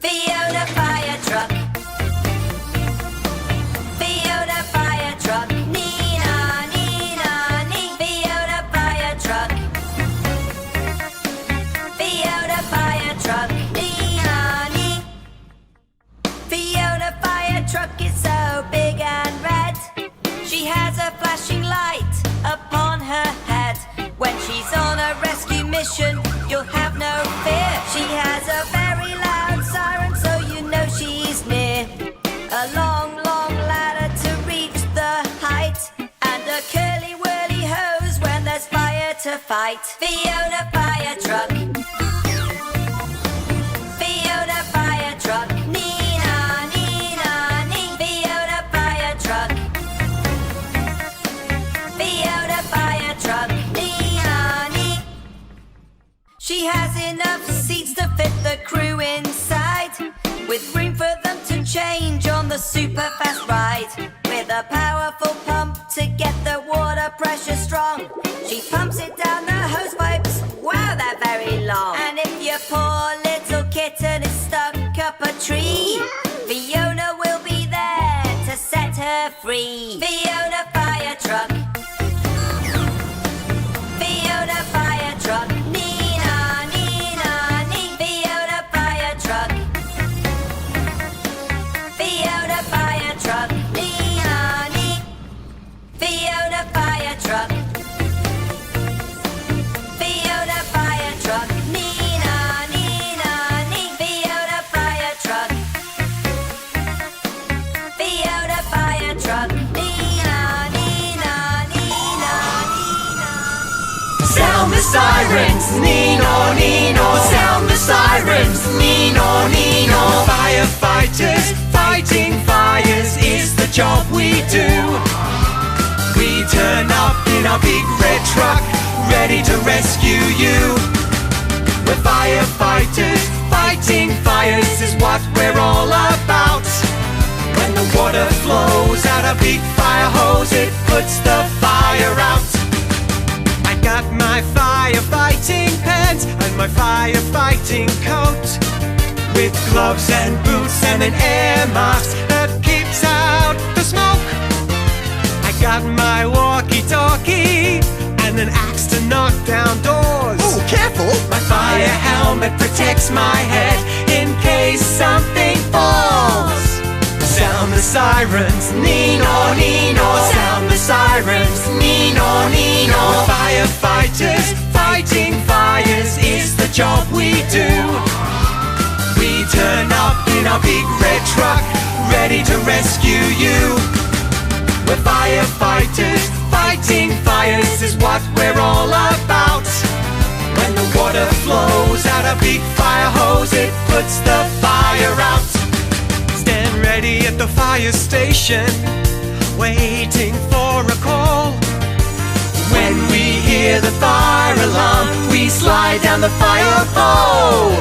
Fiona fire truck. Fiona fire truck. Nina, Nina, Nina. Fiona fire truck. Fiona fire truck. Nina, Nina. Fiona fire truck is so big and red. She has a flashing light upon her head. When she's on a rescue mission, you'll have no fear. She has a very loud siren, so you know she's near. A long, long ladder to reach the height, and a curly whirly hose when there's fire to fight. Fiona fire truck. Fiona fire truck. Nina, Nina, Nina. Fiona fire truck. Fiona fire truck. Nina, Nina. She has enough seats to fit the crew inside, with room for them to change on the super fast ride. With a powerful pump to get the water pressure strong, she pumps it down the hose pipes. Wow, they're very long. And if your poor little kitten is stuck up a tree, Fiona will be there to set her free. Fiona fire truck. Fiona fire truck. Nina, Nina, Nina. Fiona fire truck. Fiona fire truck. Nina, Nina. Fiona fire truck. Fiona fire truck. Nina, Nina, Nina. Fiona fire truck. Fiona fire truck. Nina, Nina, Nina, Nina. Sound the sirens, Nino, Nino. Sound the sirens, Nino, Nino. Firefighters fighting fires is the job we do. We turn up in our big red truck, ready to rescue you. We're firefighters fighting fires is what we're all about. When the water flows out a big fire hose, it puts the fire out. I got my firefighting pants and my firefighting coat, with gloves and boots and an air mask that keeps out the smoke. I got my walkie-talkie and an axe to knock down doors. Oh, careful! My fire helmet protects my head in case something falls. Sound the sirens, Nino, Nino. Sound the sirens, Nino, Nino. Firefighters fighting fires is the job we do. We turn up in our big red truck, ready to rescue you. We're firefighters fighting fires is what we're all about. When the water flows out a big fire hose, it puts the fire out. Stand ready at the fire station, waiting for a call. When we hear the fire alarm, we slide down the fire pole.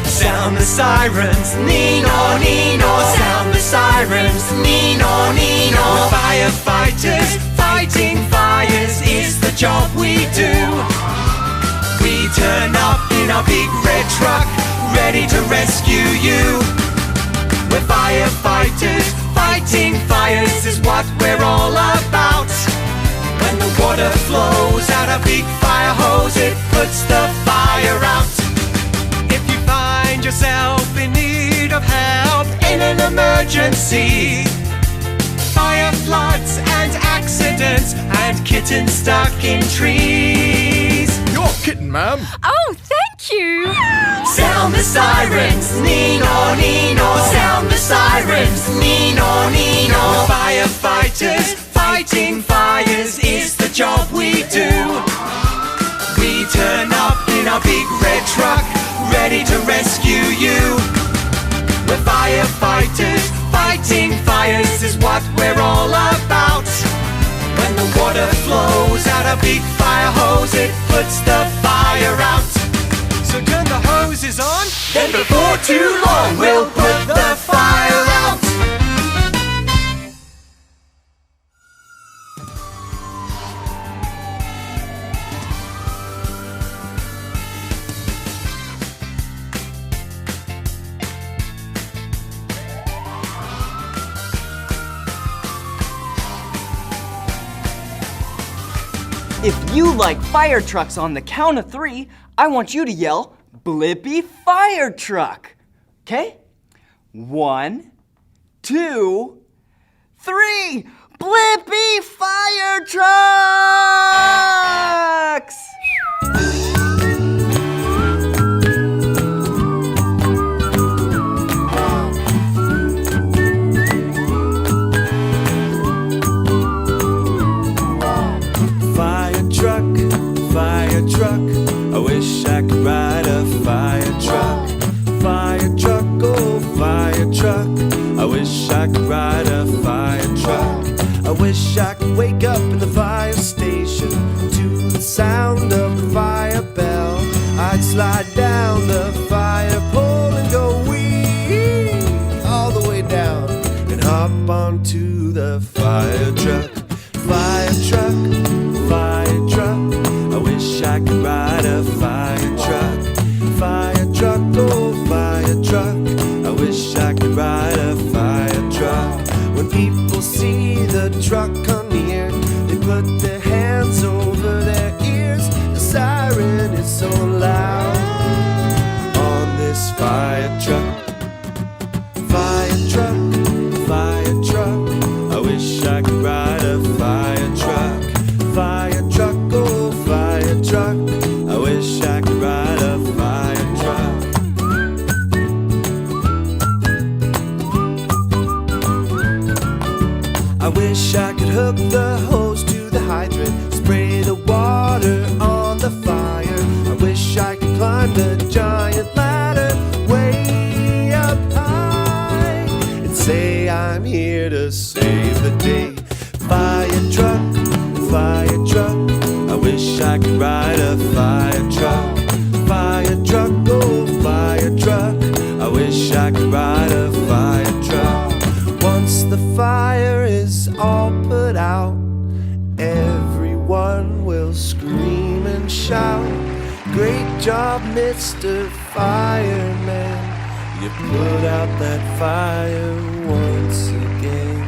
Sound the sirens, Nino, Nino. Sound the sirens, Nino, Nino. Firefighters fighting fires is the job we do. We turn up in our big red truck, ready to rescue you. We're firefighters fighting fires is what we're all about. When the water flows out a big fire hose, it puts the fire out. If you find yourself in need of help in an emergency, fire, floods and accidents, and kittens stuck in trees, Your kitten, ma'am. Oh, thank you! sound the sirens, Nino, Nino. Sound the sirens, Nino, Nino. Firefighters fighting fires is the job we do. We turn up in our big red truck, ready to rescue you. We're firefighters fighting fires is what we're all about. When the water flows out a big fire hose, it puts the fire out. So turn the hoses on, then before too long we'll put the fire out. If you like fire trucks on the count of 3, I want you to yell, Blippi Fire Truck. Okay? 1, 2, 3. Blippi Fire Trucks! Fire truck, I wish I could ride a fire truck. Fire truck, oh fire truck, I wish I could ride a fire truck. I wish I could wake up in the fire station to the sound of the fire bell. I'd slide down the fire pole and go wee all the way down and hop onto the fire truck. Fire truck, fire truck, I wish I could ride a fire truck. Fire truck, oh fire truck, I wish I could ride a fire truck. When people see the truck come near, they put their hands over their ears. The siren is so loud on this fire truck. Fire truck, fire truck, I wish I could ride a fire truck. Fire truck, oh fire truck, I wish I could ride a fire truck. I wish I could hook the hose to the hydrant, spray the water on the fire. I wish I could climb the giant ladder way up high and say I'm here to save the day. Fire truck, fire truck, I wish I could ride a fire truck. Fire truck, oh fire truck, I wish I could ride a fire truck. Once the fire is all put out, everyone will scream and shout, great job, Mr. Fireman, you put out that fire once again.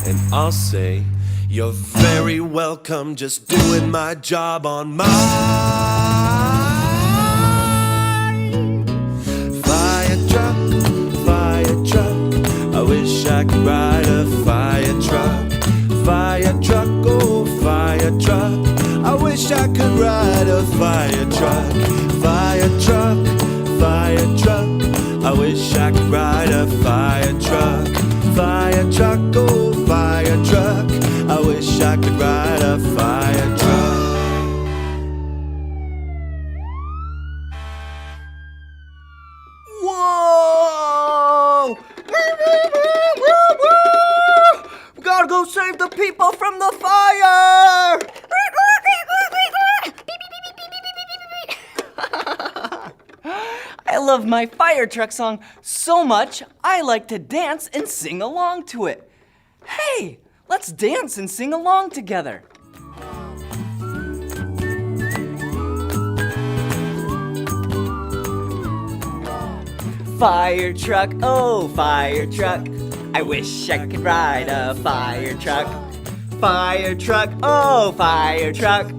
And I'll say, you're very welcome, just doing my job on mine. Fire truck, I wish I could ride a fire truck. Fire truck, oh fire truck, I wish I could ride a fire truck. Fire truck, I wish I could ride a fire truck. Fire truck, oh fire truck, I wish I could ride a fire truck. Whoa! We gotta go save the people from the fire! I love my fire truck song so much, I like to dance and sing along to it. Hey, let's dance and sing along together. Fire truck, oh fire truck, I wish I could ride a fire truck. Fire truck, oh fire truck,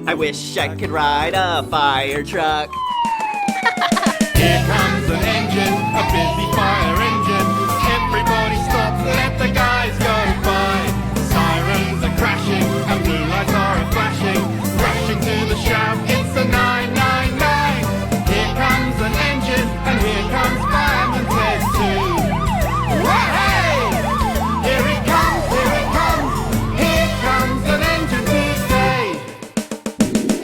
I wish I could ride a fire truck. Here comes an engine, a busy fire engine. Everybody stop, let the guys go by. Sirens are crashing and blue lights are flashing. Rushing to the shout, it's a 999. Here comes an engine and here comes Fireman Ted too. Hey! Here it comes, here it comes. Here comes an engine to save.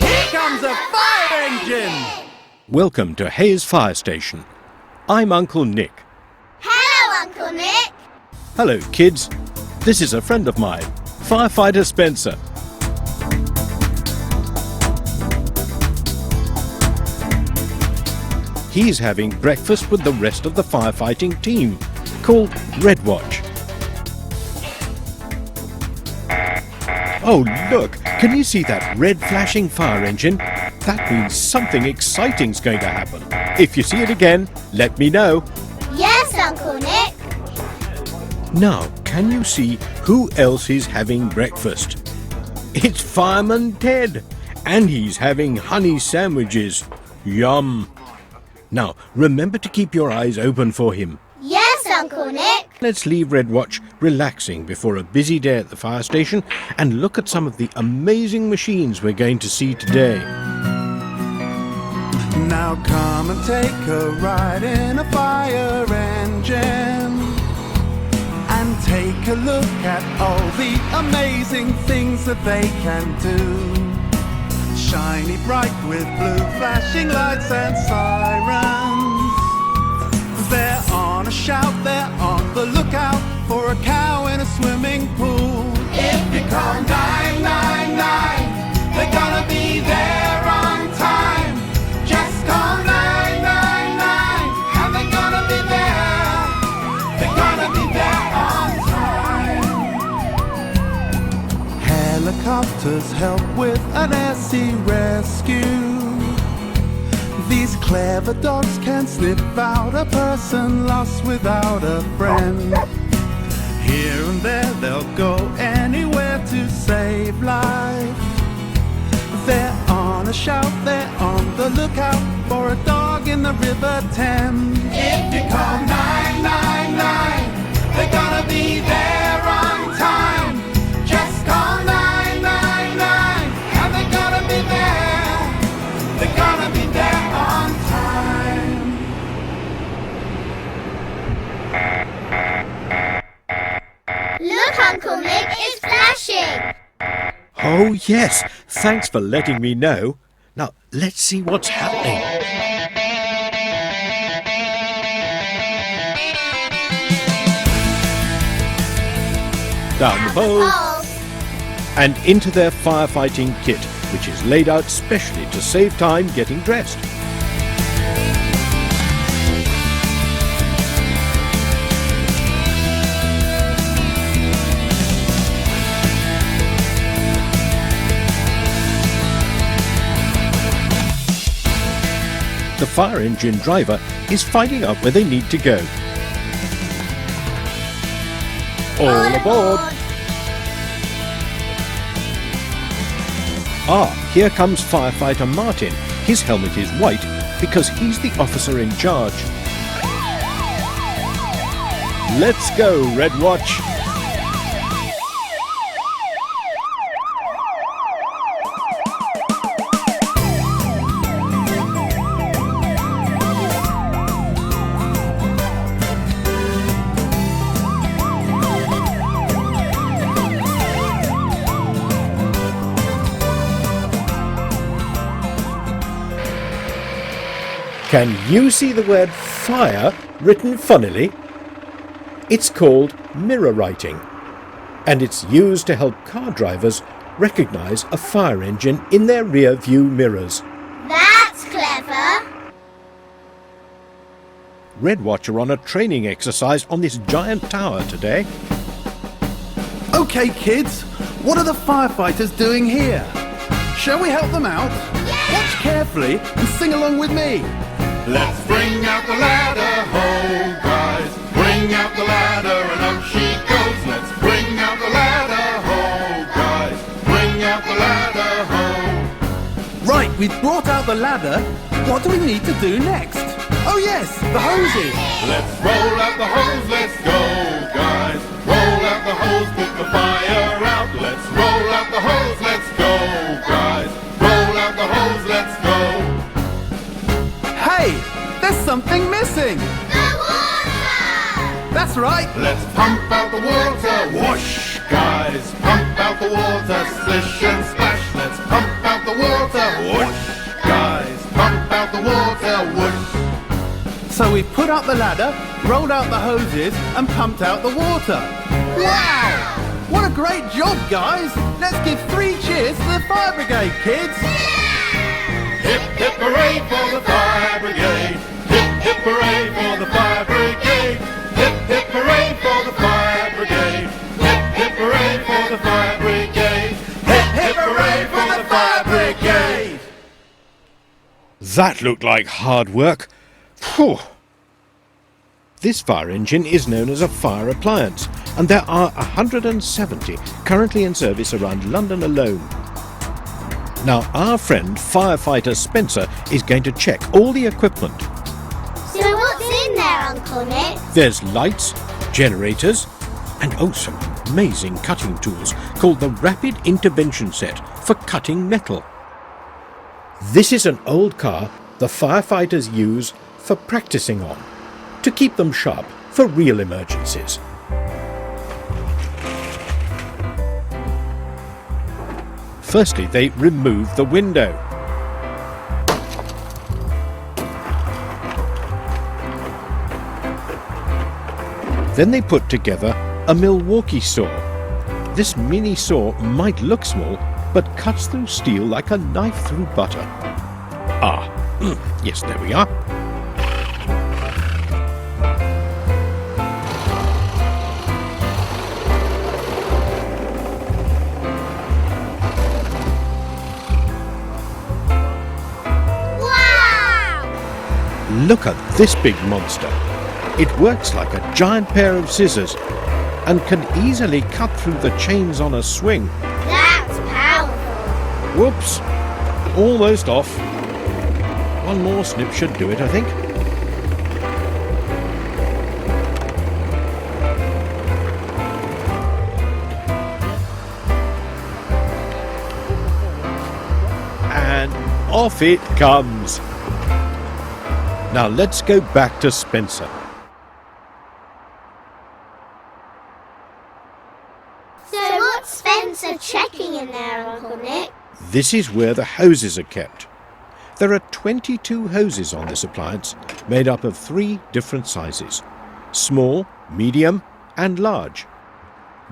Here comes a fire engine! Welcome to Hayes Fire Station. I'm Uncle Nick. Hello, Uncle Nick. Hello, kids. This is a friend of mine, Firefighter Spencer. He's having breakfast with the rest of the firefighting team, called Red Watch. Oh, look! Can you see that red flashing fire engine? That means something exciting's going to happen. If you see it again, let me know. Yes, Uncle Nick. Now, can you see who else is having breakfast? It's Fireman Ted, and he's having honey sandwiches. Yum. Now, remember to keep your eyes open for him. Yes, Uncle Nick. Let's leave Red Watch relaxing before a busy day at the fire station and look at some of the amazing machines we're going to see today. Now come and take a ride in a fire engine and take a look at all the amazing things that they can do. Shiny bright with blue flashing lights and sirens. They're on a shout, they're on the lookout for a cow in a swimming pool. If you call 999, they're gonna be there on time. Just call 999 and they're gonna be there. They're gonna be there on time. Helicopters help with an air-sea rescue. These clever dogs can sniff out a person lost without a friend. Here and there they'll go anywhere to save life. They're on a shout, they're on the lookout for a dog in the River Thames. If you call 999, they're gonna be there on time. Just call 999 and they're gonna be there. They're gonna be there on time. Look, Uncle Nick, it's flashing. Oh, yes. Thanks for letting me know. Now, let's see what's happening. Down the pole Oh, and into their firefighting kit, which is laid out specially to save time getting dressed. The fire engine driver is finding out where they need to go. All aboard! Ah, here comes firefighter Martin. His helmet is white because he's the officer in charge. Let's go, Red Watch! Can you see the word fire written funnily? It's called mirror writing, and it's used to help car drivers recognise a fire engine in their rear view mirrors. that's clever. Red Watch are on a training exercise on this giant tower today. Okay, kids, what are the firefighters doing here? Shall we help them out? Watch carefully and sing along with me. Let's bring out the ladder, ho, guys. Bring out the ladder and up she goes. Let's bring out the ladder, ho, guys. Bring out the ladder, ho. Right, we've brought out the ladder. What do we need to do next? Oh yes, the hoses. Let's roll out the hose, let's go, guys. Roll out the hose, put the fire out. Let's roll out the hose, let's go, guys. Roll out the hose, let's go. Hey, there's something missing. The water! That's right. Let's pump out the water, whoosh, guys. Pump out the water, splish and splash. Let's pump out the water, whoosh, guys. Pump out the water, whoosh. So we put up the ladder, rolled out the hoses, and pumped out the water. Wow! What a great job, guys! Let's give 3 cheers to the fire brigade, kids! Hip, hip, hooray for the fire brigade. Hip, hip, hooray for the fire brigade. Hip, hip, hooray for the fire brigade. Hip, hip, hooray for the fire brigade. Hip, hip, hooray for the fire brigade. That looked like hard work. Phew. This fire engine is known as a fire appliance, and there are 170 currently in service around London alone. Now, our friend firefighter Spencer is going to check all the equipment. So what's in there, Uncle Nick? There's lights, generators, and some amazing cutting tools called the Rapid Intervention Set for cutting metal. This is an old car the firefighters use for practicing on, to keep them sharp for real emergencies. Firstly, they remove the window. Then they put together a Milwaukee saw. This mini saw might look small, but cuts through steel like a knife through butter. Yes, there we are. Wow! Look at this big monster. It works like a giant pair of scissors and can easily cut through the chains on a swing. That's powerful. Whoops! Almost off. One more snip should do it, I think. And off it comes. Now let's go back to Spencer. So what's Spencer checking in there, Uncle Nick? This is where the hoses are kept. There are 22 hoses on this appliance, made up of 3 different sizes: small, medium, and large.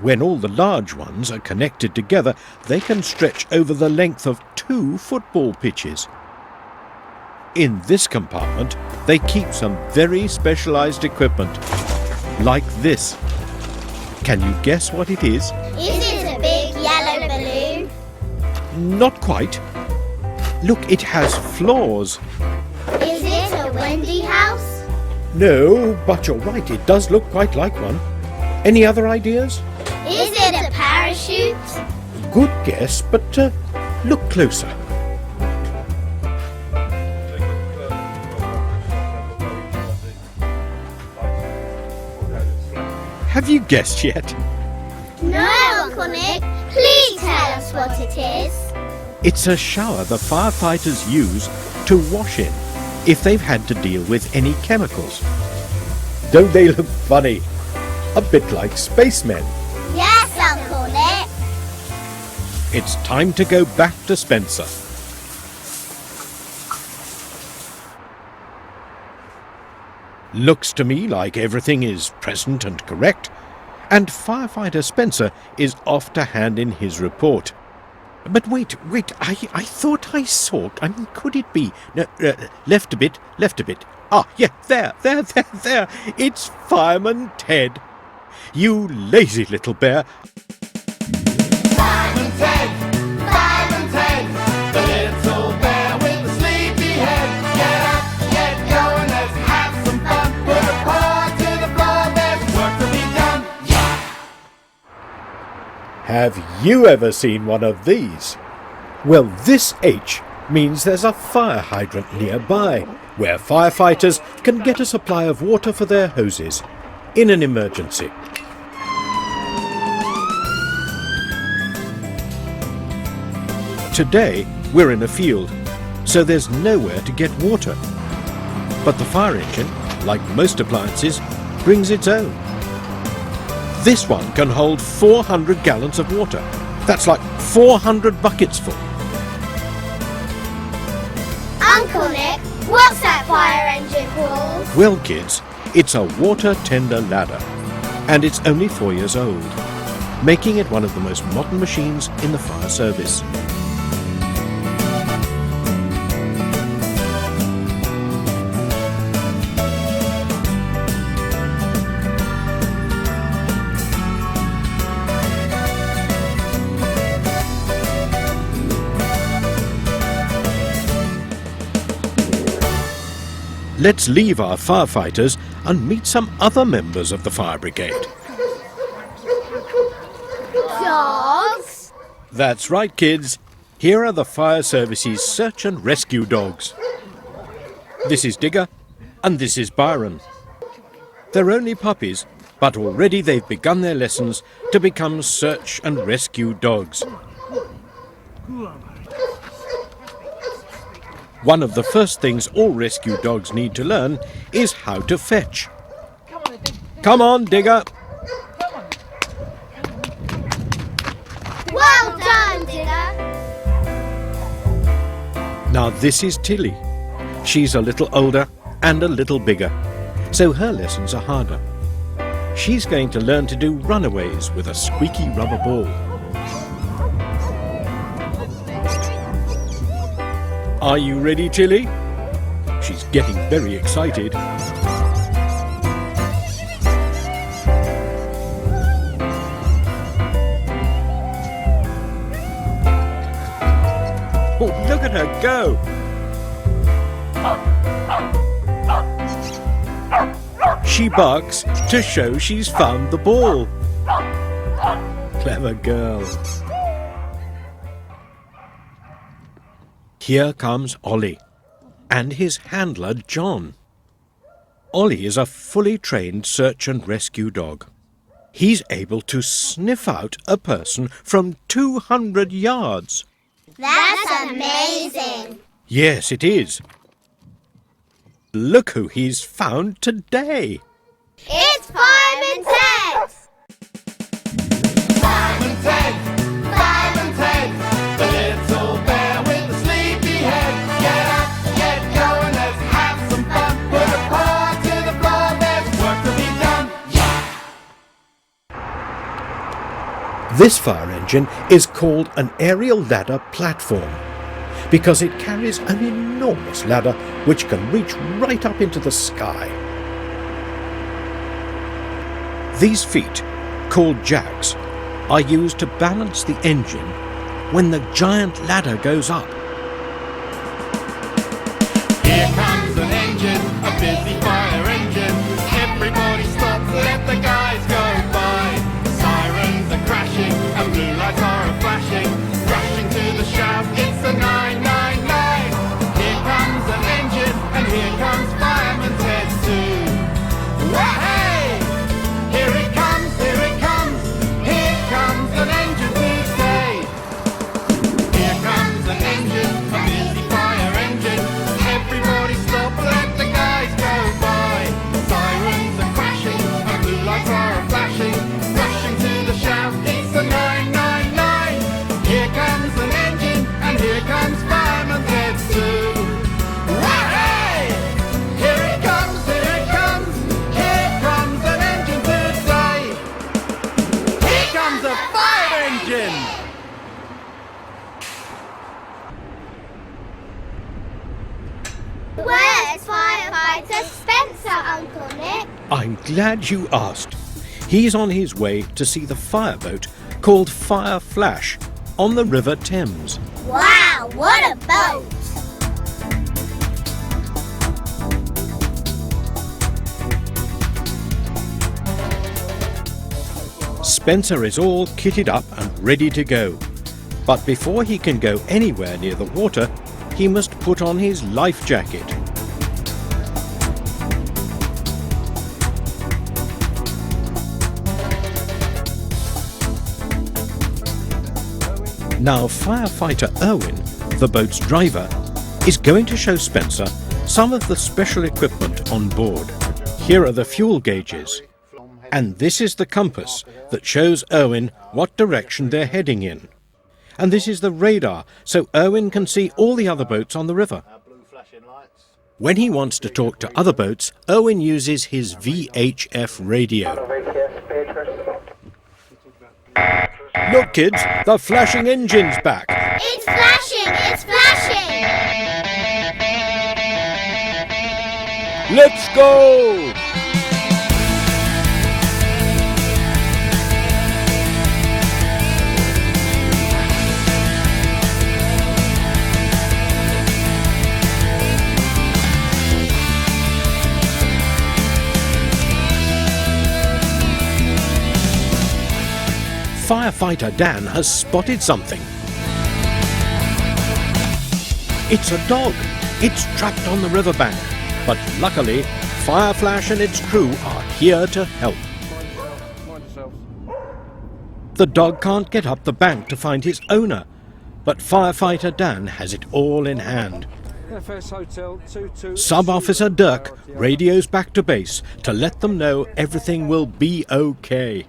When all the large ones are connected together, they can stretch over the length of 2 football pitches. In this compartment, they keep some very specialized equipment, like this. Can you guess what it is? Is it a big yellow balloon? Not quite. Look, it has floors. Is it a Wendy house? No, but you're right, it does look quite like one. Any other ideas? Is it a parachute? Good guess, but look closer. Have you guessed yet? No, Uncle Nick. Please tell us what it is. It's a shower the firefighters use to wash in if they've had to deal with any chemicals. Don't they look funny? A bit like spacemen. Yes, Uncle Nick. It's time to go back to Spencer. Looks to me like everything is present and correct, and firefighter Spencer is off to hand in his report. But wait, I thought I saw, could it be? No, left a bit. Ah, yeah, there. It's Fireman Ted. You lazy little bear. Fireman Ted, the little bear with the sleepy head. Get up, get going, let's have some fun. Put a paw to the floor, there's work to be done. Yeah! Have you ever seen one of these? Well, this H means there's a fire hydrant nearby, where firefighters can get a supply of water for their hoses in an emergency. Today, we're in a field, so there's nowhere to get water. But the fire engine, like most appliances, brings its own. This one can hold 400 gallons of water. That's like 400 buckets full. Uncle Nick, what's that fire engine called? Well, kids, it's a water tender ladder, and it's only 4 years old, making it one of the most modern machines in the fire service. let's leave our firefighters and meet some other members of the fire brigade. Dogs? That's right, kids. Here are the fire service's search and rescue dogs. This is Digger, and this is Byron. They're only puppies, but already they've begun their lessons to become search and rescue dogs. One of the first things all rescue dogs need to learn is how to fetch. Come on, Digger. Well done, Digger. Now this is Tilly. She's a little older and a little bigger, so her lessons are harder. She's going to learn to do runaways with a squeaky rubber ball. Are you ready, Tilly? She's getting very excited. Oh, look at her go! She barks to show she's found the ball. Clever girl. Here comes Ollie and his handler John. Ollie is a fully trained search and rescue dog. He's able to sniff out a person from 200 yards. That's amazing. Yes, it is. Look who he's found today. It's Fireman Ted. Fireman Ted, Fireman Ted, the little bear with the sleepy head. Get up, get going, let's have some fun. Put a paw to the floor, there's work to be done. This fire engine is called an aerial ladder platform because it carries an enormous ladder which can reach right up into the sky. These feet, called jacks, are used to balance the engine when the giant ladder goes up. Here comes an engine, a busy fire engine. Everybody stop, let the guys go by. Sirens are crashing and blue lights are flashing. Rushing to the shaft, it's a 999. Here comes an engine and here comes Fireman Ted too. Wah-hey! Here it comes, here it comes. Here comes an engine to save. Here comes an engine, a busy fire engine. Everybody stop, let the guys go by. Sirens are crashing and blue lights are flashing. Rushing to the shaft, it's a 999. Here comes an engine and here comes Fireman Ted too. Wah-hey! Here it comes, here it comes. Here comes an engine to save. Here comes a fire engine. Where's Firefighter Spencer, Uncle Nick? I'm glad you asked. He's on his way to see the fireboat called Fire Flash on the River Thames. Wow, what a boat! Spencer is all kitted up and ready to go. But before he can go anywhere near the water, he must put on his life jacket. Now firefighter Erwin, the boat's driver, is going to show Spencer some of the special equipment on board. Here are the fuel gauges. And this is the compass that shows Erwin what direction they're heading in. And this is the radar, so Erwin can see all the other boats on the river. When he wants to talk to other boats, Erwin uses his VHF radio. Look, kids, the flashing engine's back. It's flashing! It's flashing! Let's go! Firefighter Dan has spotted something. It's a dog. It's trapped on the riverbank. But luckily, Fireflash and its crew are here to help. The dog can't get up the bank to find his owner, but Firefighter Dan has it all in hand. Sub-Officer Dirk radios back to base to let them know everything will be okay.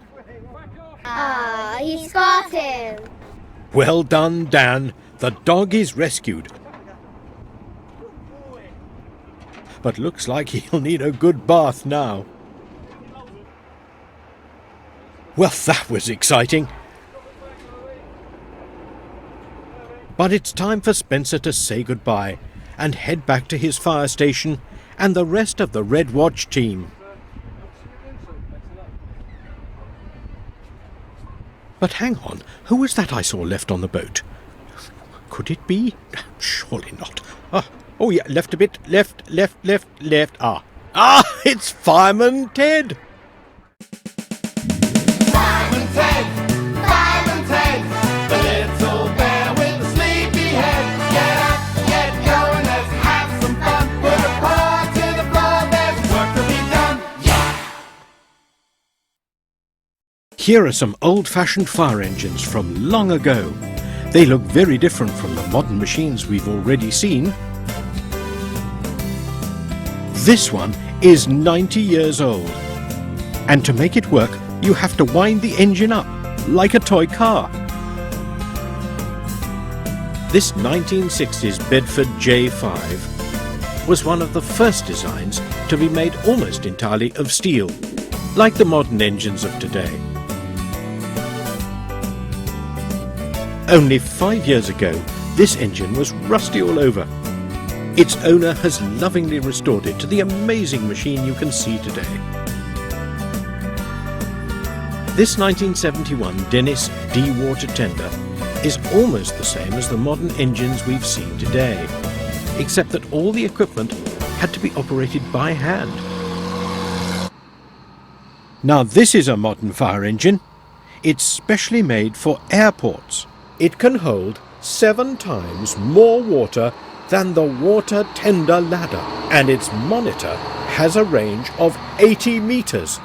Ah, he's got him. Well done, Dan. The dog is rescued. But looks like he'll need a good bath now. Well, that was exciting. But it's time for Spencer to say goodbye and head back to his fire station and the rest of the Red Watch team. But hang on, who was that I saw left on the boat? Could it be? Surely not. Oh yeah, left a bit, left. Ah, it's Fireman Ted! Fireman Ted, Fireman Ted, the little bear with the sleepy head. Get up, get going, let's have some fun. Put a paw to the floor, there's work to be done. Yeah! Here are some old-fashioned fire engines from long ago. They look very different from the modern machines we've already seen. This one is 90 years old. And to make it work, you have to wind the engine up, like a toy car. This 1960s Bedford J5 was one of the first designs to be made almost entirely of steel, like the modern engines of today. Only 5 years ago, this engine was rusty all over. Its owner has lovingly restored it to the amazing machine you can see today. This 1971 Dennis D water tender is almost the same as the modern engines we've seen today, except that all the equipment had to be operated by hand. Now this is a modern fire engine. It's specially made for airports. It can hold 7 times more water than the water tender ladder, and its monitor has a range of 80 meters,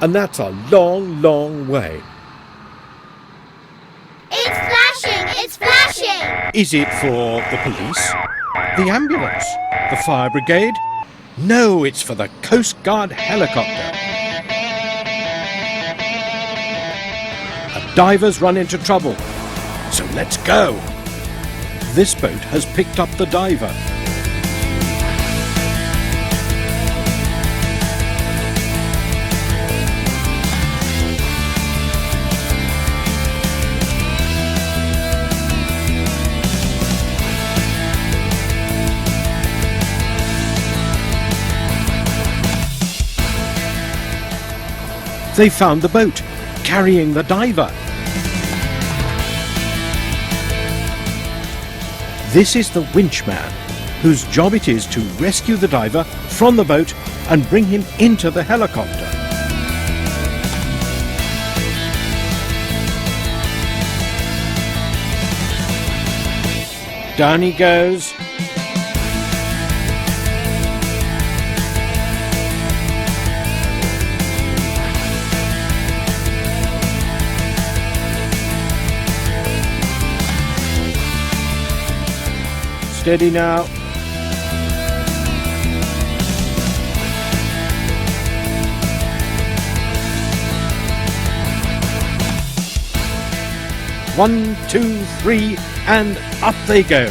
and that's a long, long way. It's flashing! It's flashing! Is it for the police, the ambulance, the fire brigade? No, it's for the Coast Guard helicopter. A diver's run into trouble, so let's go. This boat has picked up the diver. They found the boat, carrying the diver. This is the winch man, whose job it is to rescue the diver from the boat and bring him into the helicopter. Down he goes. Steady now. One, two, three, and up they go.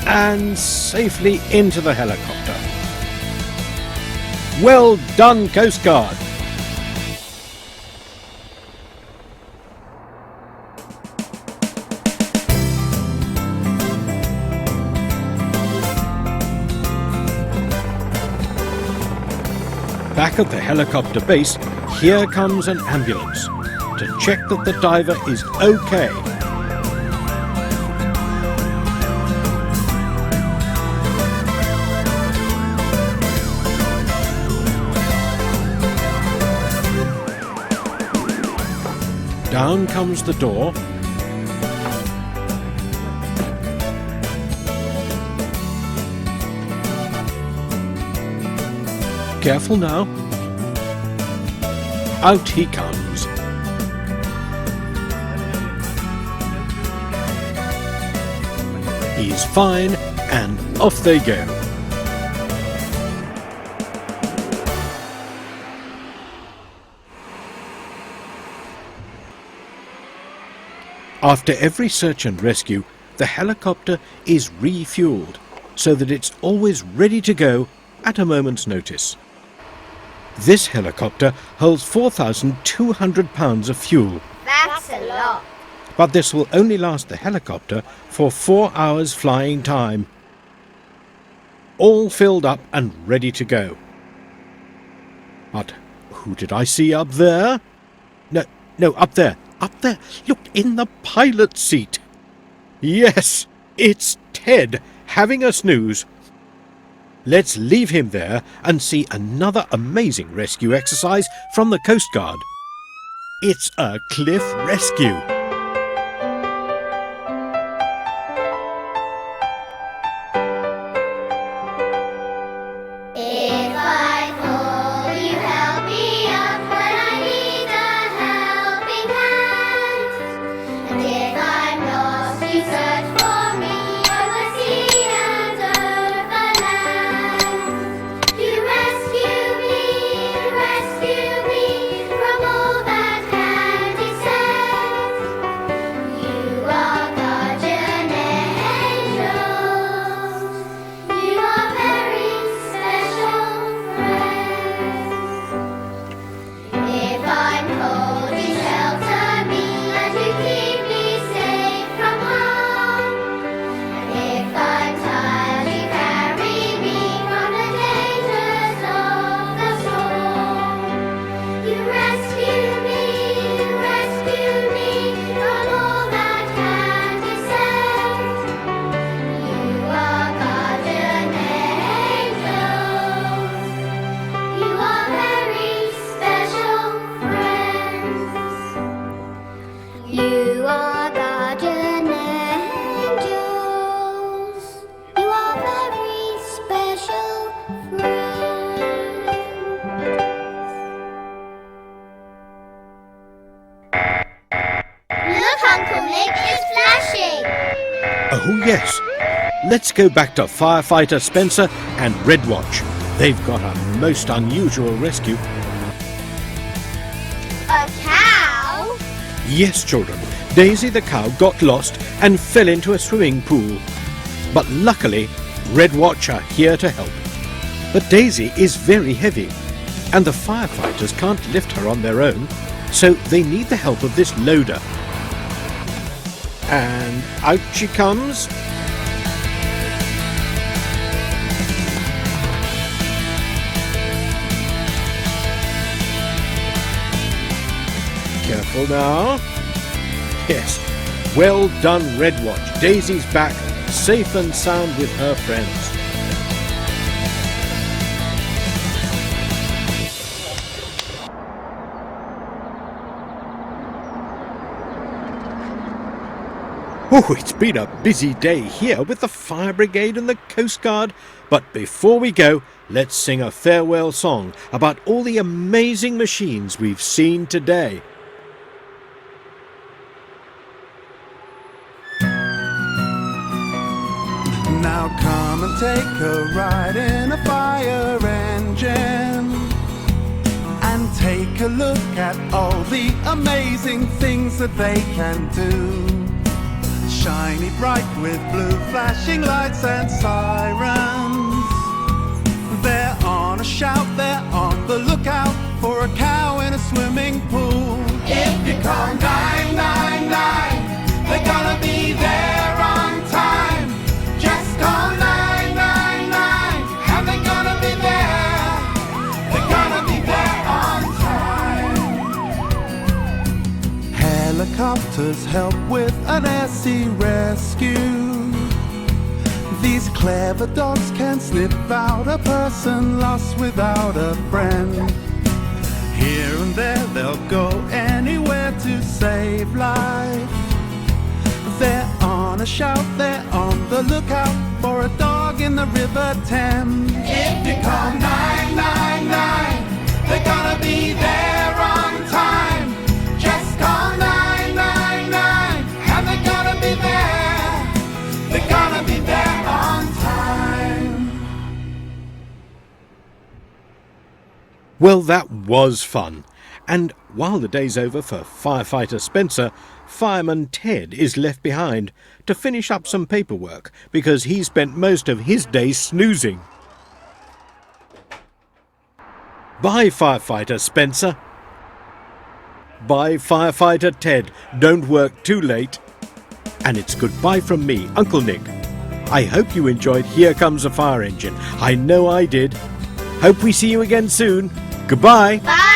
And safely into the helicopter. Well done, Coast Guard! Back at the helicopter base, here comes an ambulance to check that the diver is okay. Down comes the door. Careful now. Out he comes. He's fine, and off they go. After every search and rescue, the helicopter is refueled so that it's always ready to go at a moment's notice. This helicopter holds 4,200 pounds of fuel, That's a lot. but this will only last the helicopter for 4 hours flying time. All filled up and ready to go. But who did I see up there? No, up there. Look, in the pilot's seat. Yes, it's Ted having a snooze. Let's leave him there and see another amazing rescue exercise from the Coast Guard. It's a cliff rescue. If I fall, you help me up when I need a helping hand. And if I'm lost, you search for me over sea and over land. You rescue me from all that can descend. You are guardian angels. You are very special friends. If I'm cold, you shelter me and you keep me safe from harm. And if I'm tired, you carry me from the dangers of the storm. You rescue me from all that can descend. You are guardian angels. You are very special friends. You are guardian angels. You are very special friends. Look, Uncle Nick, it's flashing. Oh yes, let's go back to Firefighter Spencer and Red Watch. They've got a most unusual rescue. A cow? Yes, children, Daisy the cow got lost and fell into a swimming pool. But luckily, Red Watch are here to help. But Daisy is very heavy, and the firefighters can't lift her on their own, so they need the help of this loader. And out she comes. Careful now. Yes, well done, Red Watch. Daisy's back, safe and sound with her friends. Oh, it's been a busy day here with the Fire Brigade and the Coast Guard. But before we go, let's sing a farewell song about all the amazing machines we've seen today. Now come and take a ride in a fire engine and take a look at all the amazing things that they can do. Shiny bright with blue flashing lights and sirens. They're on a shout, they're on the lookout for a cow in a swimming pool. If you call 999, they're gonna be there on time. Just call 999 and they're gonna be there. They're gonna be there on time. Helicopters help with an air-sea rescue. These clever dogs can sniff out a person lost without a friend. Here and there they'll go anywhere to save save life. They're on a shout, they're on the lookout for a dog in the River Thames. If you call 999, they're gonna be there on time. Just call 999 and they're gonna be there. They're gonna be there on time. Well, that was fun. And while the day's over for firefighter Spencer, fireman Ted is left behind to finish up some paperwork because he spent most of his day snoozing. Bye, firefighter Spencer. Bye, firefighter Ted. Don't work too late. And it's goodbye from me, Uncle Nick. I hope you enjoyed Here Comes a Fire Engine. I know I did. Hope we see you again soon. Goodbye. Bye.